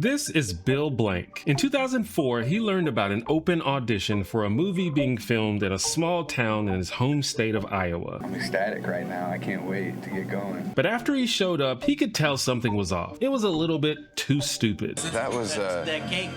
This is Bill Blank. In 2004, he learned about an open audition for a movie being filmed in a small town in his home state of Iowa. I'm ecstatic right now. I can't wait to get going. But after he showed up, he could tell something was off. It was a little bit too stupid. That was a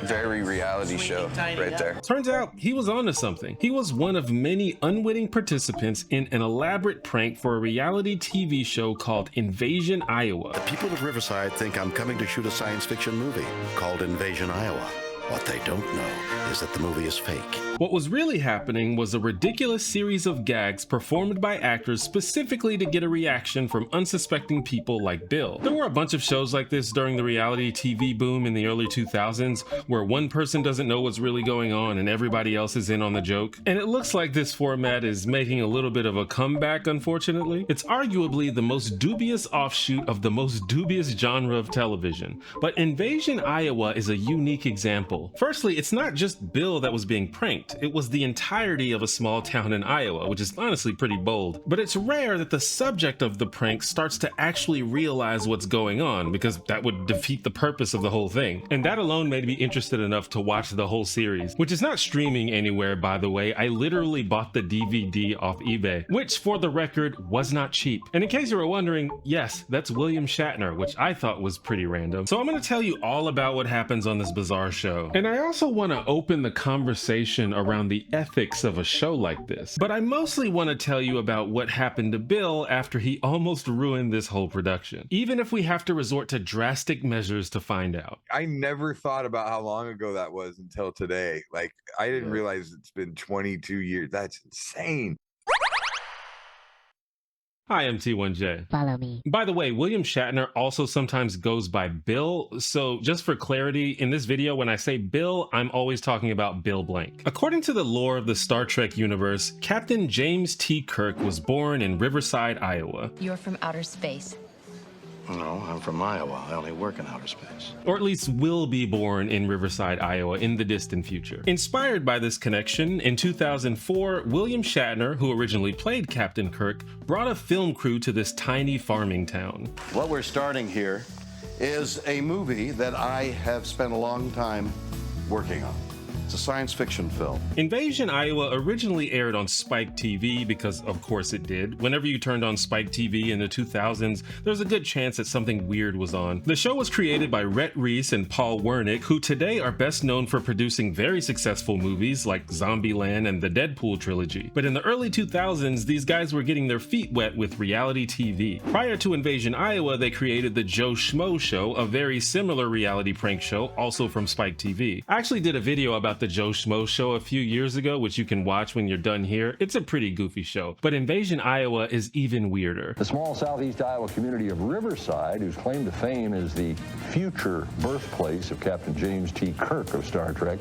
very reality show right there. Turns out he was onto something. He was one of many unwitting participants in an elaborate prank for a reality TV show called Invasion Iowa. The people of Riverside think I'm coming to shoot a science fiction movie called Invasion Iowa. What they don't know is that the movie is fake. What was really happening was a ridiculous series of gags performed by actors specifically to get a reaction from unsuspecting people like Bill. There were a bunch of shows like this during the reality TV boom in the early 2000s, where one person doesn't know what's really going on and everybody else is in on the joke. And it looks like this format is making a little bit of a comeback, unfortunately. It's arguably the most dubious offshoot of the most dubious genre of television. But Invasion Iowa is a unique example. Firstly, it's not just Bill that was being pranked. It was the entirety of a small town in Iowa, which is honestly pretty bold. But it's rare that the subject of the prank starts to actually realize what's going on, because that would defeat the purpose of the whole thing. And that alone made me interested enough to watch the whole series, which is not streaming anywhere, by the way. I literally bought the DVD off eBay, which for the record was not cheap. And in case you were wondering, yes, that's William Shatner, which I thought was pretty random. So I'm going to tell you all about what happens on this bizarre show. And I also want to open the conversation around the ethics of a show like this. But I mostly want to tell you about what happened to Bill after he almost ruined this whole production, even if we have to resort to drastic measures to find out. I never thought about how long ago that was until today. Like, I didn't realize it's been 22 years. That's insane. Hi, I'm T1J. Follow me. By the way, William Shatner also sometimes goes by Bill, so just for clarity, in this video, when I say Bill, I'm always talking about Bill Blank. According to the lore of the Star Trek universe, Captain James T. Kirk was born in Riverside, Iowa. You're from outer space. No, I'm from Iowa. I only work in outer space. Or at least will be born in Riverside, Iowa in the distant future. Inspired by this connection, in 2004, William Shatner, who originally played Captain Kirk, brought a film crew to this tiny farming town. What we're starting here is a movie that I have spent a long time working on. It's a science fiction film. Invasion Iowa originally aired on Spike TV because of course it did. Whenever you turned on Spike TV in the 2000s, there's a good chance that something weird was on. The show was created by Rhett Reese and Paul Wernick, who today are best known for producing very successful movies like Zombieland and the Deadpool trilogy. But in the early 2000s, these guys were getting their feet wet with reality TV. Prior to Invasion Iowa, they created the Joe Schmo Show, a very similar reality prank show, also from Spike TV. I actually did a video about the Joe Schmo Show a few years ago, which you can watch when you're done here. It's a pretty goofy show, but Invasion Iowa is even weirder. The small southeast Iowa community of Riverside, whose claim to fame is the future birthplace of Captain James T. Kirk of Star Trek,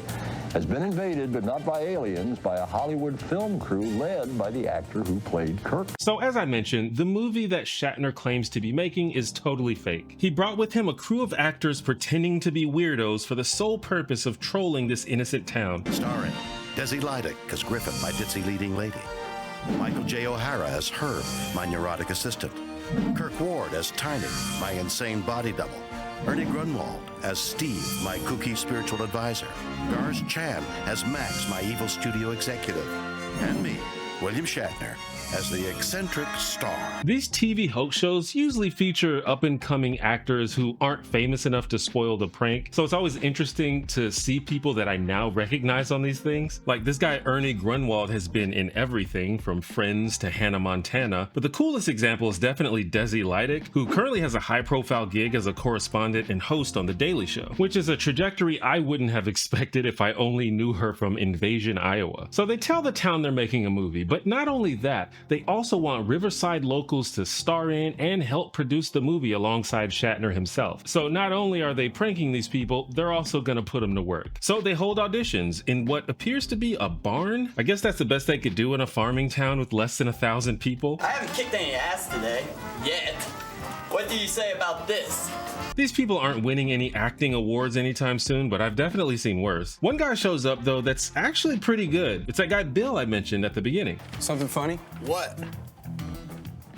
has been invaded, but not by aliens, by a Hollywood film crew led by the actor who played Kirk. So as I mentioned, the movie that Shatner claims to be making is totally fake. He brought with him a crew of actors pretending to be weirdos for the sole purpose of trolling this innocent town. Starring Desi Lydic as Griffin, my ditzy leading lady. Michael J. O'Hara as Herb, my neurotic assistant. Kirk Ward as Tiny, my insane body double. Ernie Grunwald as Steve, my kooky spiritual advisor. Garth Chan as Max, my evil studio executive. And me, William Shatner, as the eccentric star. These TV hoax shows usually feature up-and-coming actors who aren't famous enough to spoil the prank, so it's always interesting to see people that I now recognize on these things. Like this guy Ernie Grunwald has been in everything from Friends to Hannah Montana, but the coolest example is definitely Desi Lydic, who currently has a high-profile gig as a correspondent and host on The Daily Show, which is a trajectory I wouldn't have expected if I only knew her from Invasion Iowa. So they tell the town they're making a movie, but not only that, they also want Riverside locals to star in and help produce the movie alongside Shatner himself. So not only are they pranking these people, they're also gonna put them to work. So they hold auditions in what appears to be a barn. I guess that's the best they could do in a farming town with less than 1,000 people. I haven't kicked any ass today, yet. What do you say about this? These people aren't winning any acting awards anytime soon, but I've definitely seen worse. One guy shows up though that's actually pretty good. It's that guy Bill I mentioned at the beginning. Something funny? What?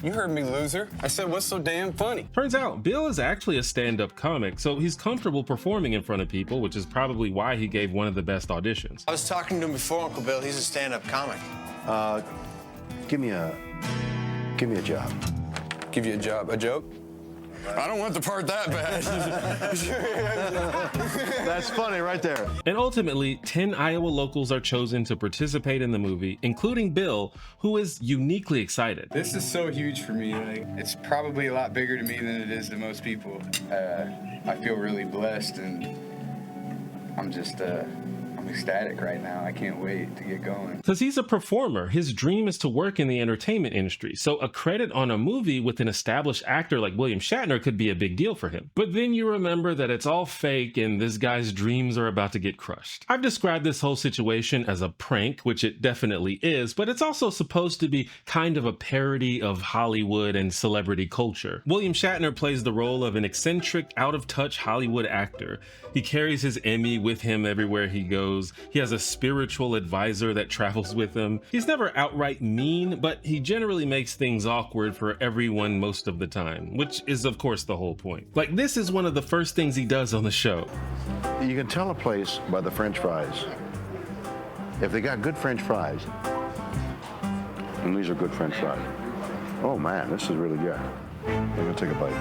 You heard me, loser. I said, what's so damn funny? Turns out, Bill is actually a stand-up comic, so he's comfortable performing in front of people, which is probably why he gave one of the best auditions. I was talking to him before, Uncle Bill. He's a stand-up comic. Give me a job. Give you a job. A joke? I don't want the part that bad. That's funny right there. And ultimately, 10 Iowa locals are chosen to participate in the movie, including Bill, who is uniquely excited. This is so huge for me. Like, it's probably a lot bigger to me than it is to most people. I feel really blessed, and I'm ecstatic right now. I can't wait to get going. Because he's a performer, his dream is to work in the entertainment industry, so a credit on a movie with an established actor like William Shatner could be a big deal for him. But then you remember that it's all fake and this guy's dreams are about to get crushed. I've described this whole situation as a prank, which it definitely is, but it's also supposed to be kind of a parody of Hollywood and celebrity culture. William Shatner plays the role of an eccentric, out-of-touch Hollywood actor. He carries his Emmy with him everywhere he goes. He has a spiritual advisor that travels with him. He's never outright mean, but he generally makes things awkward for everyone most of the time, which is of course the whole point. Like, this is one of the first things he does on the show. You can tell a place by the French fries. If they got good French fries, and these are good French fries. Oh man, this is really good. I'm gonna take a bite.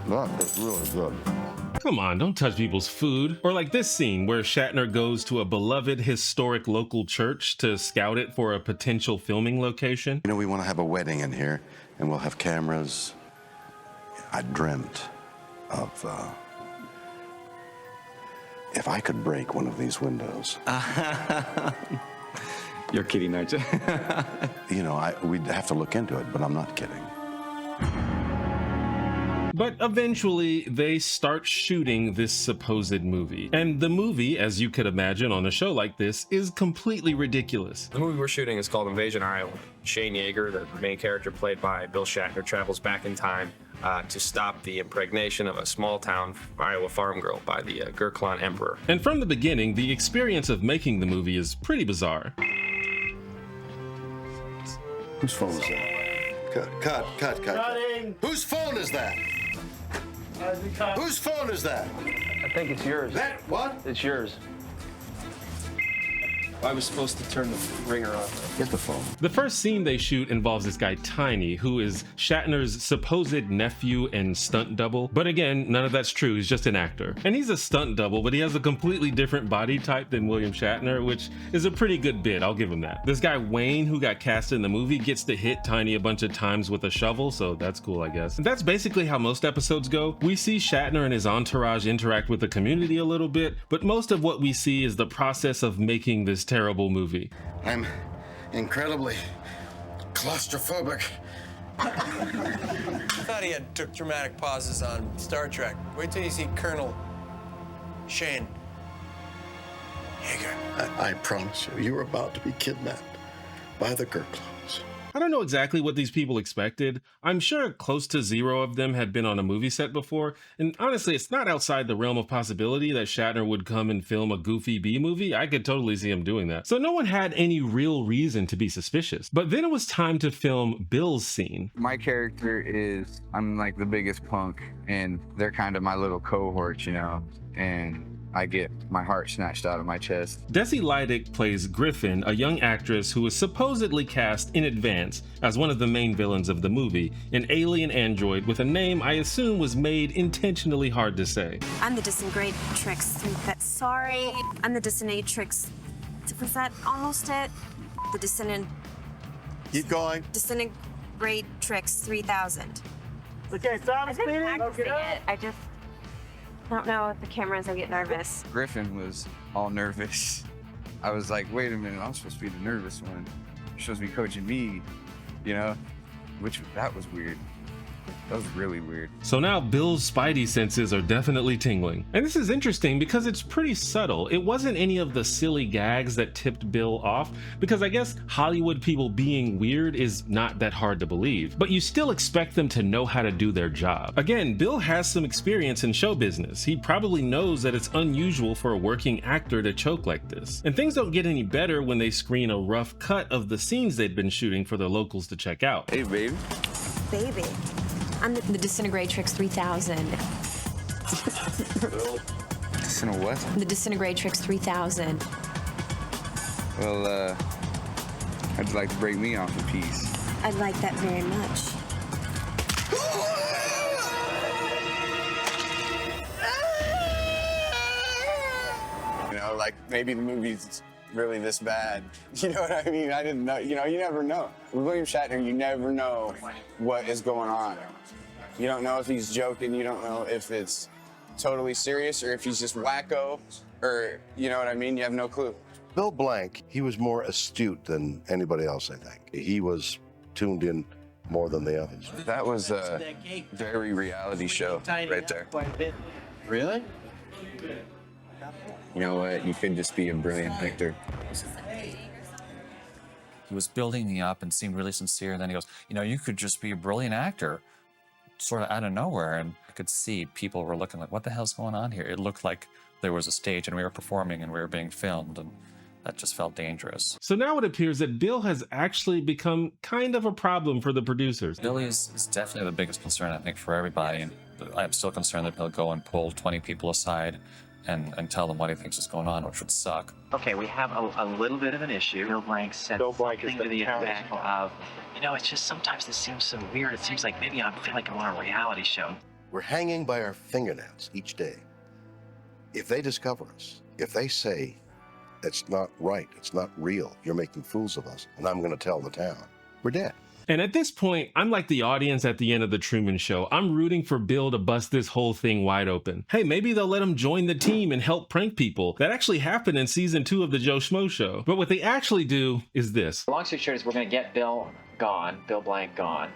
That's really good. Come on, don't touch people's food. Or like this scene where Shatner goes to a beloved historic local church to scout it for a potential filming location. You know, we want to have a wedding in here, and we'll have cameras. I dreamt of, if I could break one of these windows. You're kidding, aren't you? You know, we'd have to look into it, but I'm not kidding. But eventually, they start shooting this supposed movie. And the movie, as you could imagine on a show like this, is completely ridiculous. The movie we're shooting is called Invasion Iowa. Shane Yeager, the main character played by Bill Shatner, travels back in time to stop the impregnation of a small-town Iowa farm girl by the Gurkhan Emperor. And from the beginning, the experience of making the movie is pretty bizarre. Whose phone is that? Cut. Whose phone is that? Whose phone is that? I think it's yours. That what? It's yours. I was supposed to turn the ringer on. Get the phone. The first scene they shoot involves this guy Tiny, who is Shatner's supposed nephew and stunt double. But again, none of that's true, he's just an actor. And he's a stunt double, but he has a completely different body type than William Shatner, which is a pretty good bit, I'll give him that. This guy Wayne, who got cast in the movie, gets to hit Tiny a bunch of times with a shovel, so that's cool, I guess. And that's basically how most episodes go. We see Shatner and his entourage interact with the community a little bit, but most of what we see is the process of making this terrible movie. I'm incredibly claustrophobic. I thought he took dramatic pauses on Star Trek. Wait till you see Colonel Shane Yeager. I promise you, you're about to be kidnapped by the Gurkhans. I don't know exactly what these people expected. I'm sure close to zero of them had been on a movie set before, and honestly, it's not outside the realm of possibility that Shatner would come and film a goofy B-movie. I could totally see him doing that. So no one had any real reason to be suspicious. But then it was time to film Bill's scene. My character is, I'm like the biggest punk, and they're kind of my little cohort, you know, and I get my heart snatched out of my chest. Desi Lydic plays Griffin, a young actress who was supposedly cast in advance as one of the main villains of the movie, an alien android with a name I assume was made intentionally hard to say. I'm the disintegratrix. Sorry, I'm the disintegratrix. Was that almost it? The Keep going. disintegratrix 3000. Okay, stop speeding. I just don't know if the cameras, I get nervous. Griffin was all nervous. I was like, wait a minute, I'm supposed to be the nervous one. You're supposed to be coaching me, you know? That was weird. That was really weird. So now Bill's spidey senses are definitely tingling. And this is interesting because it's pretty subtle. It wasn't any of the silly gags that tipped Bill off, because I guess Hollywood people being weird is not that hard to believe, but you still expect them to know how to do their job. Again, Bill has some experience in show business. He probably knows that it's unusual for a working actor to choke like this. And things don't get any better when they screen a rough cut of the scenes they'd been shooting for the locals to check out. Hey, baby. Baby. I'm the Disintegratrix 3000. What? The Disintegratrix 3000. Well, how'd you like to break me off a piece? I'd like that very much. You know, like maybe the movie's really this bad. You know what I mean? I didn't know. You know, you never know. With William Shatner, you never know what is going on. You don't know if he's joking. You don't know if it's totally serious or if he's just wacko, or you know what I mean? You have no clue. Bill Blank, he was more astute than anybody else, I think. He was tuned in more than the others. That was a very reality show right there. Really? You know what? You could just be a brilliant actor. He was building me up and seemed really sincere, and then he goes, you know, you could just be a brilliant actor, sort of out of nowhere. And I could see people were looking like, what the hell's going on here? It looked like there was a stage and we were performing and we were being filmed, and that just felt dangerous. So now it appears that Bill has actually become kind of a problem for the producers. Billy is definitely the biggest concern, I think, for everybody. And I'm still concerned that he'll go and pull 20 people aside and tell them what he thinks is going on, which would suck. Okay, we have a little bit of an issue. Bill Blank said something to the effect of, you know, it's just sometimes this seems so weird. It seems like maybe I feel like I'm on a reality show. We're hanging by our fingernails each day. If they discover us, if they say, it's not right, it's not real, you're making fools of us, and I'm going to tell the town, we're dead. And at this point, I'm like the audience at the end of the Truman Show. I'm rooting for Bill to bust this whole thing wide open. Hey, maybe they'll let him join the team and help prank people. That actually happened in season 2 of the Joe Schmo Show. But what they actually do is this. Long story short is we're going to get Bill gone, Bill Blank gone.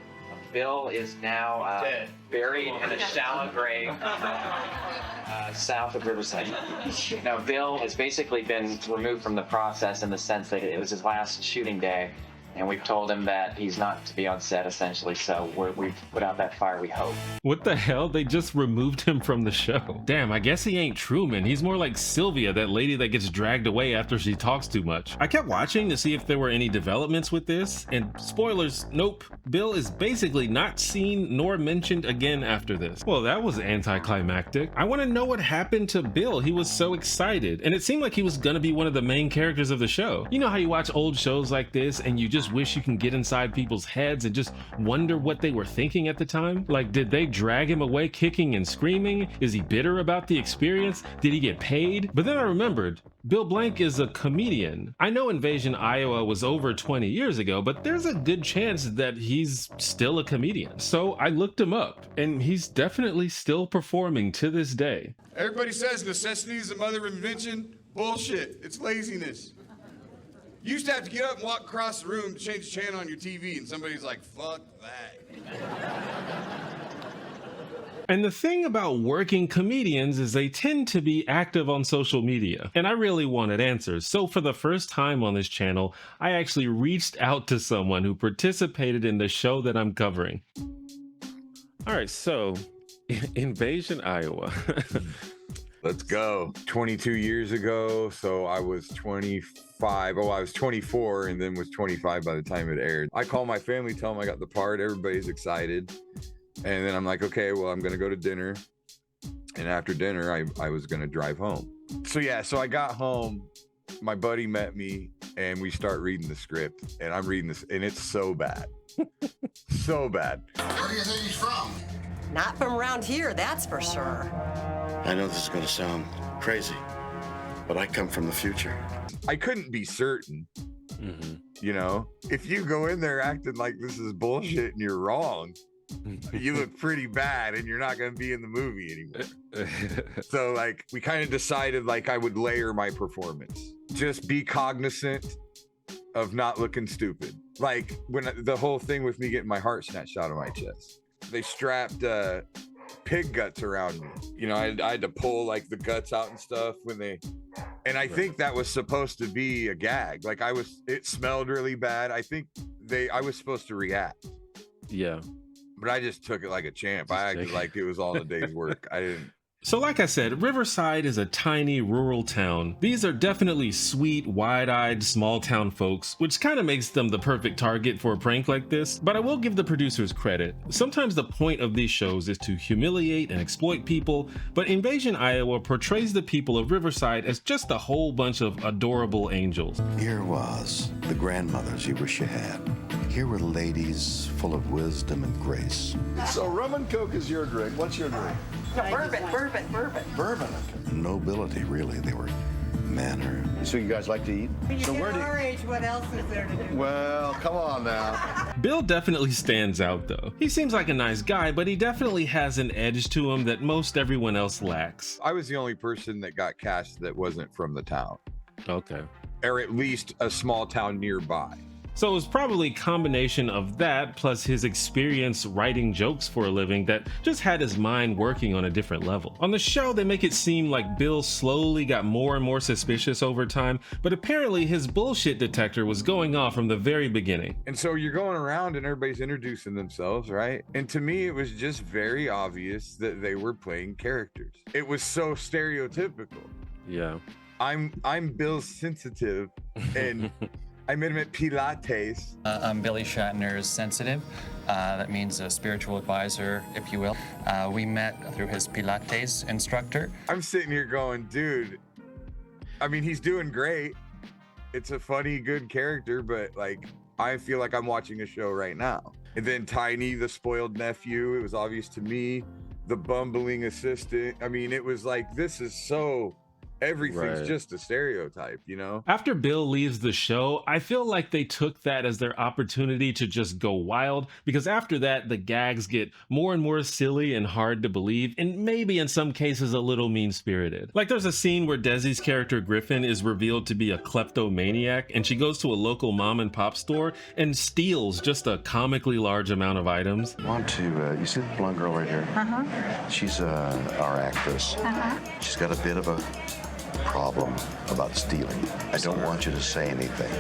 Bill is now buried in a shallow grave south of Riverside. Now, Bill has basically been removed from the process in the sense that it was his last shooting day, and we've told him that he's not to be on set, essentially, so we've put out that fire, we hope. What the hell? They just removed him from the show. Damn, I guess he ain't Truman. He's more like Sylvia, that lady that gets dragged away after she talks too much. I kept watching to see if there were any developments with this, and spoilers, nope. Bill is basically not seen nor mentioned again after this. Well, that was anticlimactic. I want to know what happened to Bill. He was so excited, and it seemed like he was gonna be one of the main characters of the show. You know how you watch old shows like this and you just wish you can get inside people's heads and just wonder what they were thinking at the time? Like, did they drag him away kicking and screaming? Is he bitter about the experience? Did he get paid? But then I remembered, Bill Blank is a comedian. I know Invasion Iowa was over 20 years ago, but there's a good chance that he's still a comedian. So I looked him up, and he's definitely still performing to this day. Everybody says necessity is the mother of invention. Bullshit. It's laziness. You used to have to get up and walk across the room to change the channel on your TV, and somebody's like, fuck that. And the thing about working comedians is they tend to be active on social media, and I really wanted answers. So for the first time on this channel, I actually reached out to someone who participated in the show that I'm covering. All right, so Invasion Iowa. Let's go. 22 years ago, so I was 25. Oh, I was 24 and then was 25 by the time it aired. I call my family, tell them I got the part. Everybody's excited. And then I'm like, okay, well, I'm going to go to dinner. And after dinner, I was going to drive home. So yeah, so I got home. My buddy met me and we start reading the script. And I'm reading this and it's so bad. So bad. Where do you think he's from? Not from around here, that's for sure. I know this is going to sound crazy, but I come from the future. I couldn't be certain. You know, if you go in there acting like this is bullshit and you're wrong, you look pretty bad and you're not going to be in the movie anymore. So like we kind of decided like I would layer my performance. Just be cognizant of not looking stupid. Like when the whole thing with me getting my heart snatched out of my chest. they strapped pig guts around me. You know, I had to pull like the guts out and stuff when they, and I think that was supposed to be a gag. Like it smelled really bad. I think I was supposed to react. Yeah. But I just took it like a champ. I acted like it was all a day's work. I didn't. So like I said, Riverside is a tiny rural town. These are definitely sweet, wide-eyed, small-town folks, which kind of makes them the perfect target for a prank like this, but I will give the producers credit. Sometimes the point of these shows is to humiliate and exploit people, but Invasion Iowa portrays the people of Riverside as just a whole bunch of adorable angels. Here was the grandmothers you wish you had. Here were ladies full of wisdom and grace. So rum and coke is your drink. What's your drink? No, bourbon. Bourbon. Nobility, really. They were manner. So you guys like to eat? When you So get our age, what else is there to do? Well, come on now. Bill definitely stands out though. He seems like a nice guy, but he definitely has an edge to him that most everyone else lacks. I was the only person that got cast that wasn't from the town. Okay. Or at least a small town nearby. So it was probably a combination of that plus his experience writing jokes for a living that just had his mind working on a different level. On the show, they make it seem like Bill slowly got more and more suspicious over time, but apparently his bullshit detector was going off from the very beginning. And so you're going around and everybody's introducing themselves, right? And to me, it was just very obvious that they were playing characters. It was so stereotypical. Yeah. I'm Bill Sensitive and I met him at Pilates. I'm Billy Shatner's Sensitive. That means a spiritual advisor, if you will. We met through his Pilates instructor. I'm sitting here going, dude, I mean, he's doing great. It's a funny, good character, but like, I feel like I'm watching a show right now. And then Tiny, the spoiled nephew, it was obvious to me. The bumbling assistant. I mean, it was like, this is so... Everything's just a stereotype, you know? After Bill leaves the show, I feel like they took that as their opportunity to just go wild, because after that, the gags get more and more silly and hard to believe, and maybe in some cases a little mean-spirited. Like there's a scene where Desi's character Griffin is revealed to be a kleptomaniac, and she goes to a local mom and pop store and steals just a comically large amount of items. You see the blonde girl right here? Uh-huh. She's our actress. Uh-huh. She's got a bit of a problem about stealing. I don't want you to say anything.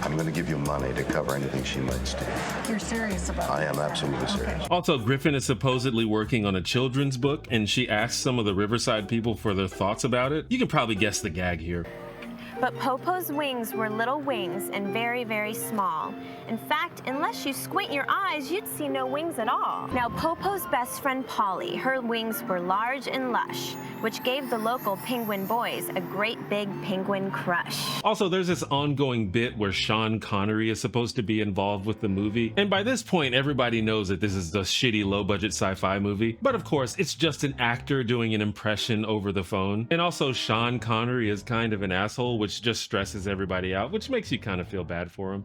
I'm going to give you money to cover anything she might steal. You're serious about I that? am absolutely serious. Also, Griffin is supposedly working on a children's book, and she asks some of the Riverside people for their thoughts about it. You can probably guess the gag here. But Popo's wings were little wings and very, very small. In fact, unless you squint your eyes, you'd see no wings at all. Now, Popo's best friend Polly, her wings were large and lush, which gave the local penguin boys a great big penguin crush. Also, there's this ongoing bit where Sean Connery is supposed to be involved with the movie, and by this point, everybody knows that this is the shitty low-budget sci-fi movie. But of course, it's just an actor doing an impression over the phone. And also, Sean Connery is kind of an asshole, which just stresses everybody out, which makes you kind of feel bad for him.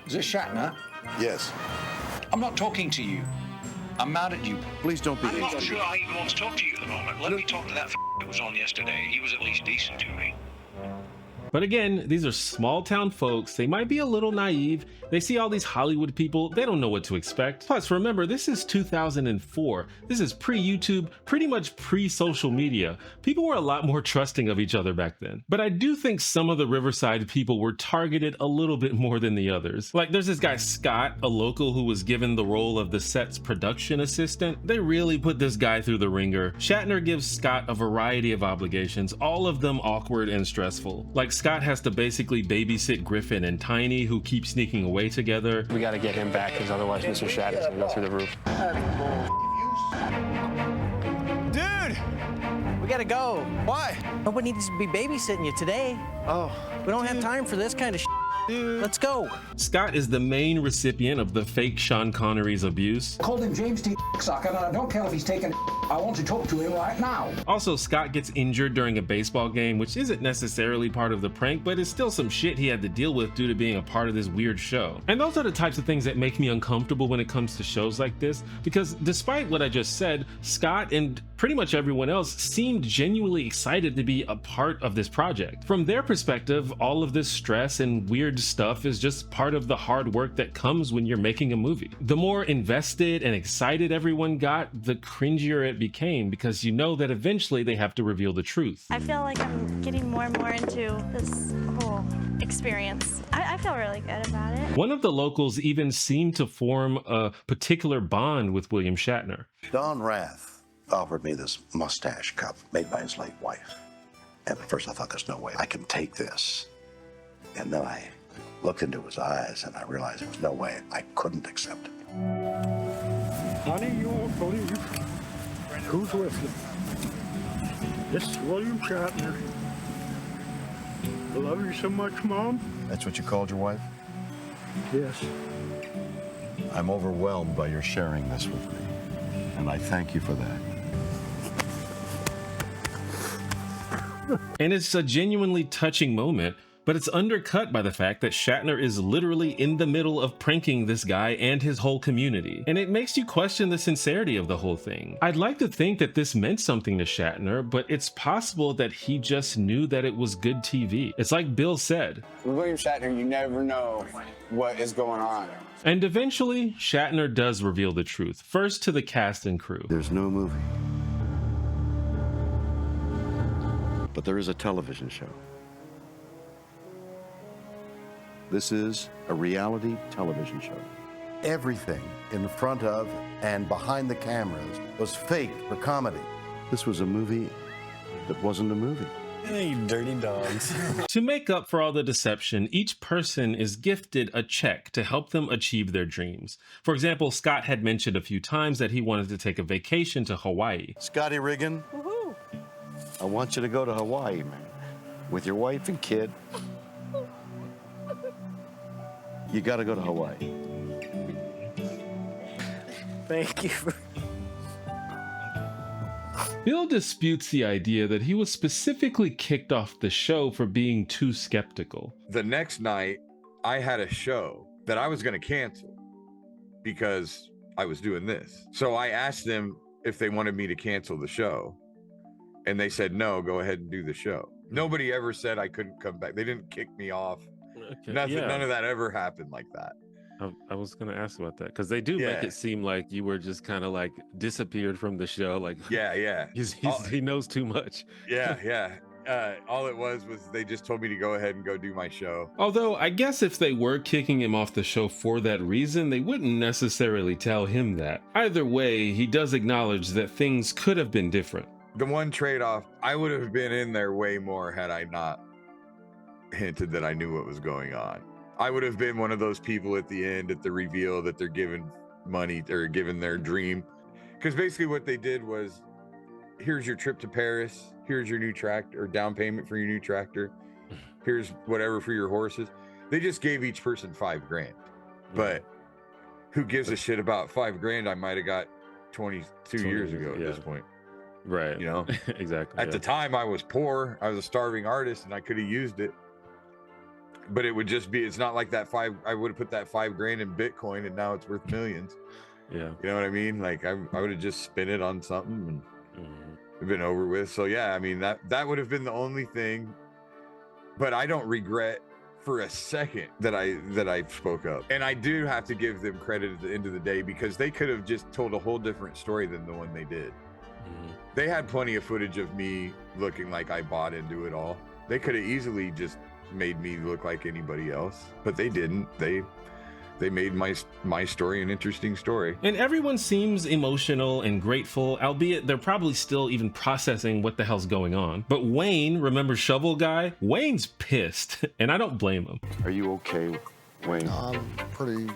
Is this Shatner? Yes. I'm not talking to you. I'm mad at you. Please don't be I'm not hasty. sure I even want to talk to you at the moment. Let me talk to that that was on yesterday. He was at least decent to me. But again, these are small town folks. They might be a little naive. They see all these Hollywood people. They don't know what to expect. Plus, remember, this is 2004. This is pre-YouTube, pretty much pre-social media. People were a lot more trusting of each other back then. But I do think some of the Riverside people were targeted a little bit more than the others. Like there's this guy, Scott, a local who was given the role of the set's production assistant. They really put this guy through the ringer. Shatner gives Scott a variety of obligations, all of them awkward and stressful. Like Scott has to basically babysit Griffin and Tiny, who keep sneaking away together. We gotta get him back, because otherwise Mr. Shatner's gonna go through the roof. Dude, we gotta go. Why? Nobody needs to be babysitting you today. Oh. We don't have time for this kind of shit. Dude. Let's go. Scott is the main recipient of the fake Sean Connery's abuse. I called him James T. Sucker, and I don't care if he's taking I want to talk to him right now. Also, Scott gets injured during a baseball game, which isn't necessarily part of the prank, but is still some shit he had to deal with due to being a part of this weird show. And those are the types of things that make me uncomfortable when it comes to shows like this, because despite what I just said, Scott and pretty much everyone else seemed genuinely excited to be a part of this project. From their perspective, all of this stress and weird stuff is just part of the hard work that comes when you're making a movie. The more invested and excited everyone got, the cringier it became, because you know that eventually they have to reveal the truth. I feel like I'm getting more and more into this whole experience. I feel really good about it. One of the locals even seemed to form a particular bond with William Shatner. Don Rath offered me this mustache cup made by his late wife. And at first I thought, there's no way I can take this. And then I looked into his eyes and I realized there was no way I couldn't accept it. Honey, you won't believe who's with you. This is William Shatner. I love you so much, Mom. That's what you called your wife? Yes. I'm overwhelmed by your sharing this with me, and I thank you for that. And it's a genuinely touching moment, but it's undercut by the fact that Shatner is literally in the middle of pranking this guy and his whole community, and it makes you question the sincerity of the whole thing. I'd like to think that this meant something to Shatner, but it's possible that he just knew that it was good TV. It's like Bill said, with William Shatner, you never know what is going on. And eventually, Shatner does reveal the truth, first to the cast and crew. There's no movie, but there is a television show. This is a reality television show. Everything in front of and behind the cameras was faked for comedy. This was a movie that wasn't a movie. Hey, you dirty dogs. To make up for all the deception, each person is gifted a check to help them achieve their dreams. For example, Scott had mentioned a few times that he wanted to take a vacation to Hawaii. Scotty Riggin, I want you to go to Hawaii, man, with your wife and kid. You got to go to Hawaii. Thank you. Bill disputes the idea that he was specifically kicked off the show for being too skeptical. The next night, I had a show that I was going to cancel because I was doing this. So I asked them if they wanted me to cancel the show, and they said, no, go ahead and do the show. Nobody ever said I couldn't come back. They didn't kick me off. Okay, Nothing, yeah. None of that ever happened like that. I was going to ask about that because they do make it seem like you were just kind of like disappeared from the show. Like, yeah. He knows too much. Yeah. All it was they just told me to go ahead and go do my show. Although I guess if they were kicking him off the show for that reason, they wouldn't necessarily tell him that. Either way, he does acknowledge that things could have been different. The one trade-off, I would have been in there way more had I not hinted that I knew what was going on. I would have been one of those people at the end at the reveal that they're giving money or giving their dream. Because basically what they did was, here's your trip to Paris, here's your new tractor or down payment for your new tractor, here's whatever for your horses. They just gave each person $5,000. But who gives a shit about $5,000 I might have got 22 years ago at this point. Right. You know? Exactly. At the time I was poor, I was a starving artist, and I could have used it. But it would just be, it's not like I would have put that $5,000 in Bitcoin and now it's worth millions. Yeah. You know what I mean? Like I would have just spent it on something and it'd been over with. So yeah, I mean, that would have been the only thing, but I don't regret for a second that I spoke up. And I do have to give them credit at the end of the day, because they could have just told a whole different story than the one they did. They had plenty of footage of me looking like I bought into it all. They could have easily just made me look like anybody else, but they didn't. They made my story an interesting story. And everyone seems emotional and grateful, albeit they're probably still even processing what the hell's going on. But Wayne, remember Shovel Guy? Wayne's pissed, and I don't blame him. Are you okay, Wayne? I'm pretty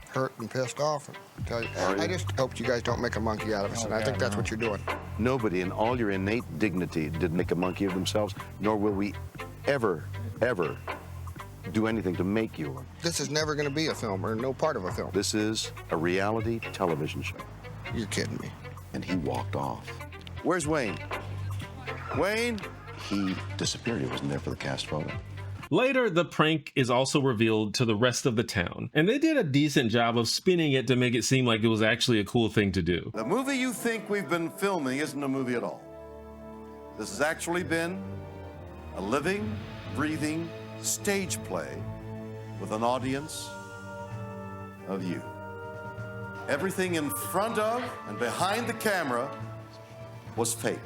hurt and pissed off. I just hope you guys don't make a monkey out of us, and I think that's what you're doing. Nobody in all your innate dignity did make a monkey of themselves, nor will we ever do anything to make you one. This is never going to be a film, or no part of a film. This is a reality television show. You're kidding me. And he walked off. Where's Wayne? Wayne? He disappeared. He wasn't there for the cast photo. Later, the prank is also revealed to the rest of the town, and they did a decent job of spinning it to make it seem like it was actually a cool thing to do. The movie you think we've been filming isn't a movie at all. This has actually been a living, breathing stage play with an audience of you. Everything in front of and behind the camera was faked.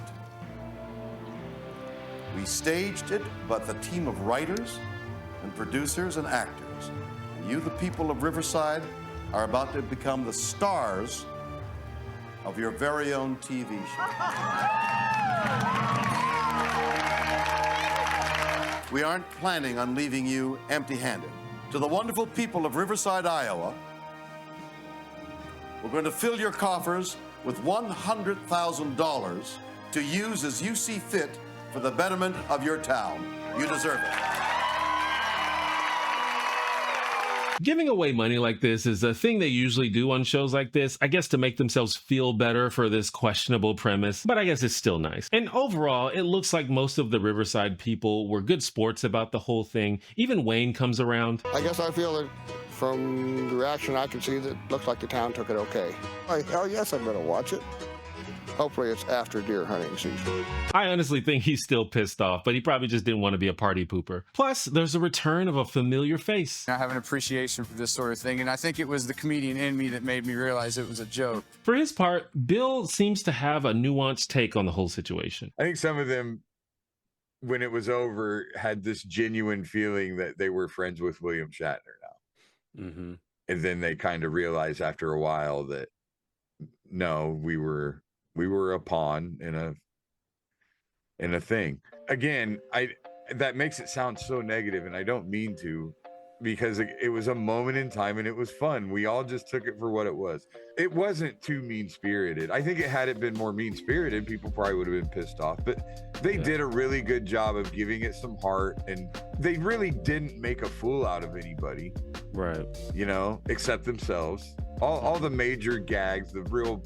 We staged it, but the team of writers and producers and actors, and you, the people of Riverside, are about to become the stars of your very own TV show. We aren't planning on leaving you empty-handed. To the wonderful people of Riverside, Iowa, we're going to fill your coffers with $100,000 to use as you see fit for the betterment of your town. You deserve it. Giving away money like this is a thing they usually do on shows like this, I guess to make themselves feel better for this questionable premise, but I guess it's still nice. And overall, it looks like most of the Riverside people were good sports about the whole thing. Even Wayne comes around. I guess I feel that from the reaction I can see that it looks like the town took it okay. Hell yes, I'm gonna watch it. Hopefully it's after deer hunting season. I honestly think he's still pissed off, but he probably just didn't want to be a party pooper. Plus, there's a return of a familiar face. I have an appreciation for this sort of thing, and I think it was the comedian in me that made me realize it was a joke. For his part, Bill seems to have a nuanced take on the whole situation. I think some of them, when it was over, had this genuine feeling that they were friends with William Shatner now. Mm-hmm. And then they kind of realized after a while that, no, we were a pawn in a thing. Again, that makes it sound so negative, and I don't mean to, because it was a moment in time and it was fun. We all just took it for what it was. It wasn't too mean-spirited. I think had it been more mean-spirited, people probably would have been pissed off, but they did a really good job of giving it some heart, and they really didn't make a fool out of anybody. Right. You know, except themselves. All the major gags, the real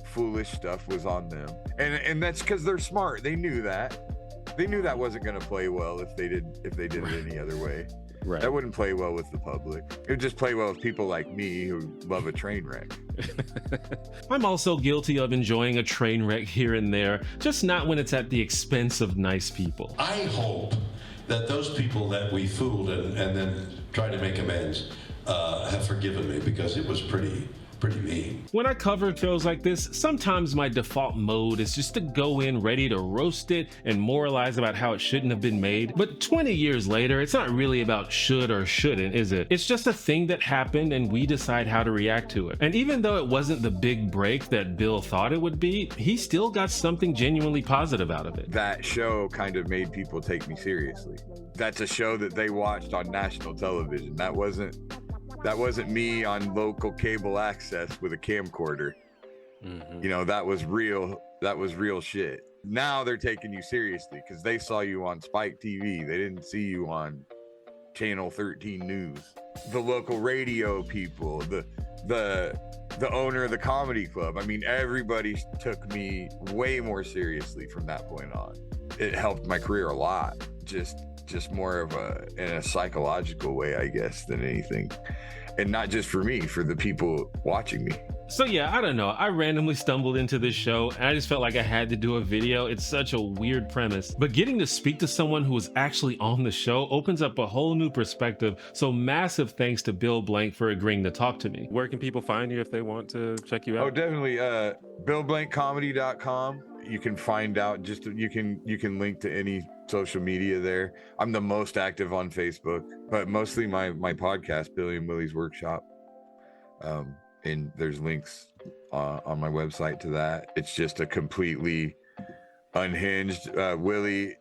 foolish stuff was on them. And that's because they're smart. They knew that. They knew that wasn't going to play well if they did it any other way. Right. That wouldn't play well with the public. It would just play well with people like me who love a train wreck. I'm also guilty of enjoying a train wreck here and there, just not when it's at the expense of nice people. I hope that those people that we fooled and then tried to make amends have forgiven me, because it was pretty mean. When I cover shows like this, sometimes my default mode is just to go in ready to roast it and moralize about how it shouldn't have been made. But 20 years later, it's not really about should or shouldn't, is it? It's just a thing that happened and we decide how to react to it. And even though it wasn't the big break that Bill thought it would be, he still got something genuinely positive out of it. That show kind of made people take me seriously. That's a show that they watched on national television. That wasn't me on local cable access with a camcorder. Mm-hmm. You know, that was real shit. Now they're taking you seriously because they saw you on Spike TV. They didn't see you on Channel 13 News. The local radio people, the owner of the comedy club. I mean, everybody took me way more seriously from that point on. It helped my career a lot. Just more of in a psychological way, I guess, than anything. And not just for me, for the people watching me. So yeah, I don't know. I randomly stumbled into this show and I just felt like I had to do a video. It's such a weird premise. But getting to speak to someone who was actually on the show opens up a whole new perspective. So massive thanks to Bill Blank for agreeing to talk to me. Where can people find you if they want to check you out? Oh, definitely. BillBlankComedy.com. You can find out, you can link to any social media there. I'm the most active on Facebook, but mostly my podcast, Billy and Willie's Workshop. And there's links on my website to that. It's just a completely unhinged Willie.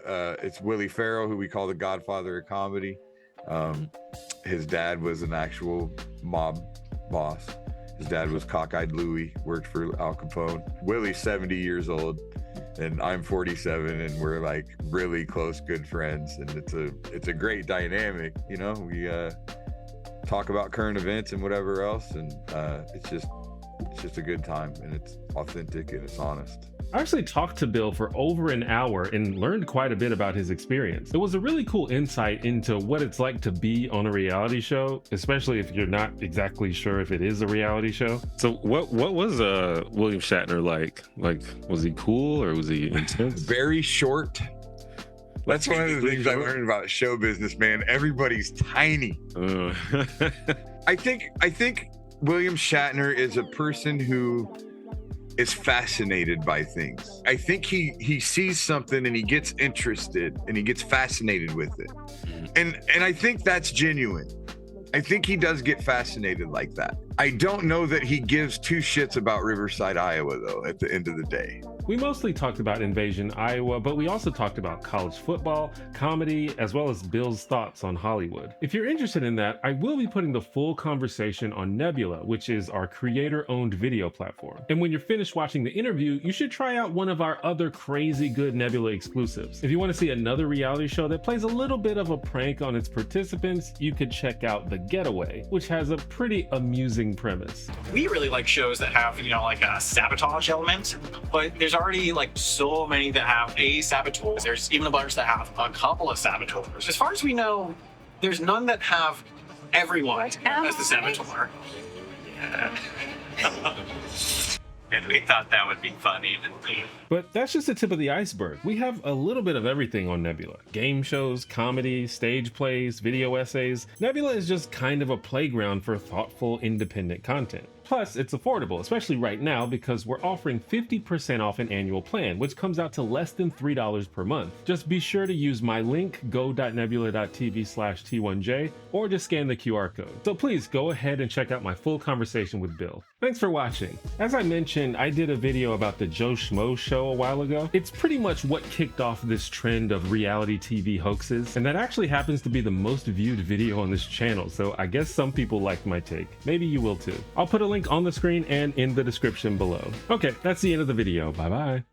It's Willie Farrell, who we call the Godfather of comedy. His dad was an actual mob boss. His dad was Cockeyed Louie, worked for Al Capone. Willie's 70 years old, and I'm 47, and we're like really close, good friends. And it's a great dynamic, you know. We talk about current events and whatever else, and It's just a good time, and it's authentic and it's honest. I actually talked to Bill for over an hour and learned quite a bit about his experience. It was a really cool insight into what it's like to be on a reality show, especially if you're not exactly sure if it is a reality show. So what was William Shatner like? Like, was he cool or was he intense? Very short. That's one of the things I learned about show business, man. Everybody's tiny. I think William Shatner is a person who is fascinated by things. I think he sees something and he gets interested and he gets fascinated with it. And I think that's genuine. I think he does get fascinated like that. I don't know that he gives two shits about Riverside, Iowa, though, at the end of the day. We mostly talked about Invasion, Iowa, but we also talked about college football, comedy, as well as Bill's thoughts on Hollywood. If you're interested in that, I will be putting the full conversation on Nebula, which is our creator-owned video platform. And when you're finished watching the interview, you should try out one of our other crazy good Nebula exclusives. If you want to see another reality show that plays a little bit of a prank on its participants, you could check out The Getaway, which has a pretty amusing premise. We really like shows that have, you know, like a sabotage element, but there's already like so many that have a saboteur. There's even a bunch that have a couple of saboteurs. As far as we know, there's none that have everyone as the saboteur. Yeah. And we thought that would be funny. But that's just the tip of the iceberg. We have a little bit of everything on Nebula. Game shows, comedy, stage plays, video essays. Nebula is just kind of a playground for thoughtful, independent content. Plus, it's affordable, especially right now because we're offering 50% off an annual plan, which comes out to less than $3 per month. Just be sure to use my link, go.nebula.tv/T1J, or just scan the QR code. So please go ahead and check out my full conversation with Bill. Thanks for watching. As I mentioned, I did a video about the Joe Schmo show a while ago. It's pretty much what kicked off this trend of reality TV hoaxes, and that actually happens to be the most viewed video on this channel, so I guess some people liked my take. Maybe you will too. I'll put a link on the screen and in the description below. Okay, that's the end of the video. Bye bye.